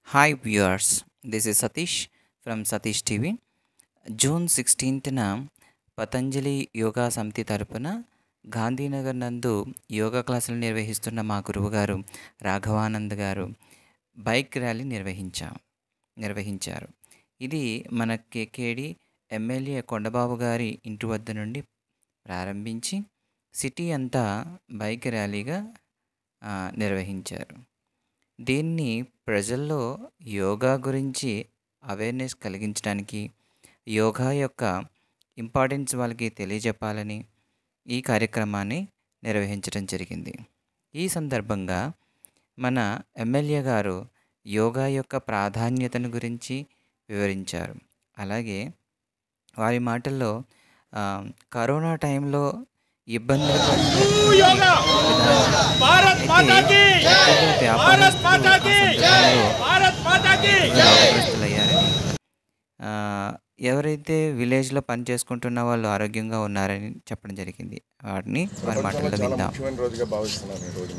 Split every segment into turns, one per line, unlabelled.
Hi viewers, this is Satish from Satish TV. June 16న పతంజలి యోగా సమితి తరపున గాంధీనగర్ నందు యోగా క్లాసులు నిర్వహిస్తున్న మా గురువుగారు రాఘవానంద్ గారు బైక్ ర్యాలీ నిర్వహించారు. ఇది మన కేకేడి ఎమ్మెల్యే కొండబాబు గారి ఇంటి వద్ద నుండి ప్రారంభించి సిటీ అంతా బైక్ ర్యాలీగా నిర్వహించారు. దీన్ని ప్రజల్లో యోగా గురించి అవేర్నెస్ కలిగించడానికి, యోగా యొక్క ఇంపార్టెన్స్ వాళ్ళకి తెలియజెప్పాలని ఈ కార్యక్రమాన్ని నిర్వహించడం జరిగింది. ఈ సందర్భంగా మన ఎమ్మెల్యే గారు యోగా యొక్క ప్రాధాన్యతను గురించి వివరించారు. అలాగే వారి మాటల్లో కరోనా టైంలో ఇబ్బందులు వ్యాపారస్తులయ్యారని, ఎవరైతే విలేజ్లో పని చేసుకుంటున్న వాళ్ళు ఆరోగ్యంగా ఉన్నారని చెప్పడం జరిగింది. వాటిని వారి మాటల్లో విందాం.
ముఖ్యమైన రోజుగా భావిస్తున్నాను ఈరోజు.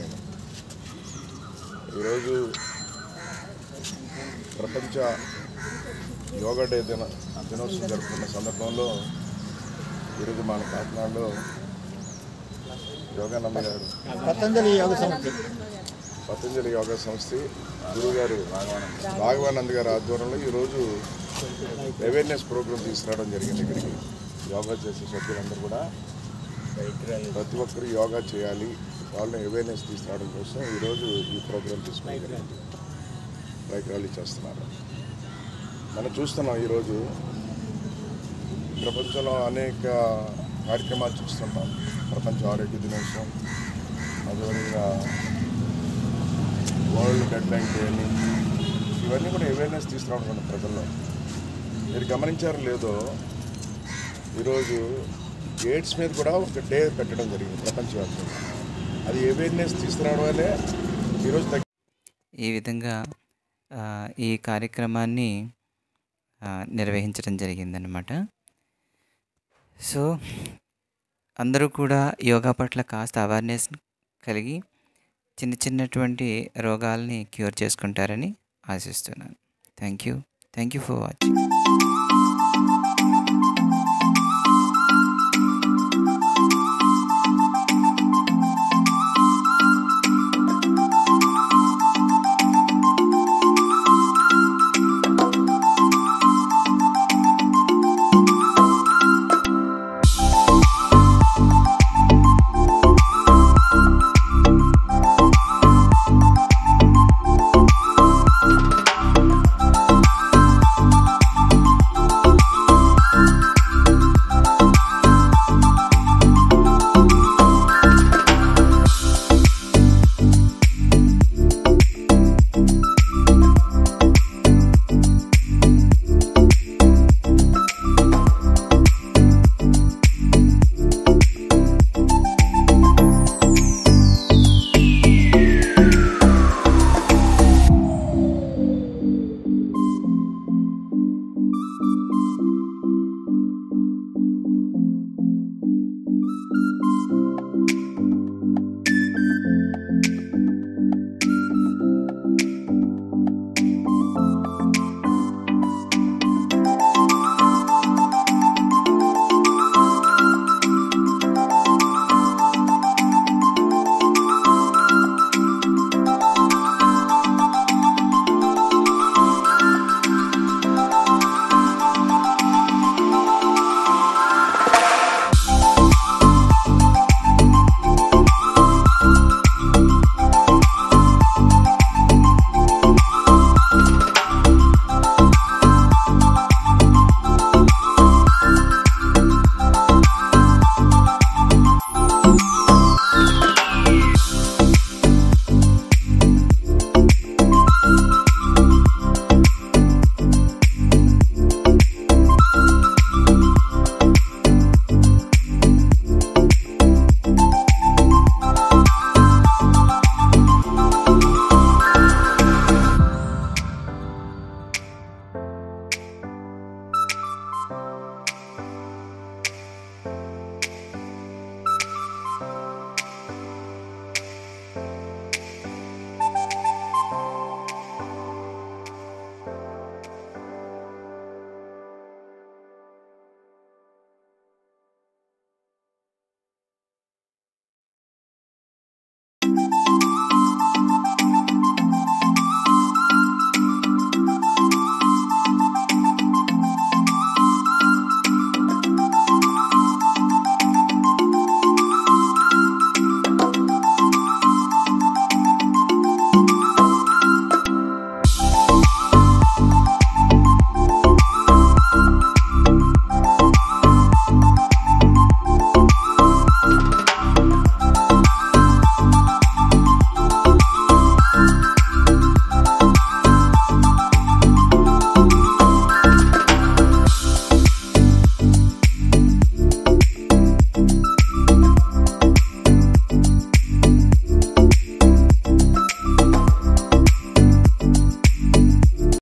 ఈరోజు ప్రపంచ యోగా డే దినోత్సవం జరుపుకున్న సందర్భంలో ఈరోజు మన కాకినాడలో యోగానంద గారు పతంజలి యోగా సంస్థ గురువుగారు రాఘవానంద్ గారి ఆధ్వర్యంలో ఈరోజు అవేర్నెస్ ప్రోగ్రామ్ తీసుకురావడం జరిగింది. ఇక్కడికి యోగా చేసే సభ్యులందరూ కూడా ప్రతి ఒక్కరు యోగా చేయాలి, వాళ్ళని అవేర్నెస్ తీసుకురావడం కోసం ఈరోజు ఈ ప్రోగ్రాం తీసుకుని బైక్ ర్యాలీ చేస్తున్నారు. మనం చూస్తున్నాం ఈరోజు ప్రపంచంలో అనేక కార్యక్రమాలు చూస్తుంటాం. ప్రపంచ ఆరోగ్య దినోత్సవం, అదేవిధంగా వరల్డ్ బ్లడ్ బ్యాంక్ డే అని, ఇవన్నీ కూడా అవేర్నెస్ తీసుకురావడం ప్రజల్లో. మీరు గమనించారో లేదో, ఈరోజు ఎయిడ్స్ మీద కూడా ఒక డే పెట్టడం జరిగింది ప్రపంచవ్యాప్తంగా. అది అవేర్నెస్ తీసుకురావడం వల్లే ఈరోజు
ఈ విధంగా ఈ కార్యక్రమాన్ని నిర్వహించడం జరిగిందనమాట. సో అందరూ కూడా యోగా పట్ల కాస్త అవేర్నెస్ కలిగి చిన్నటువంటి రోగాల్ని క్యూర్ చేసుకుంటారని ఆశిస్తున్నాను. Thank you for watching.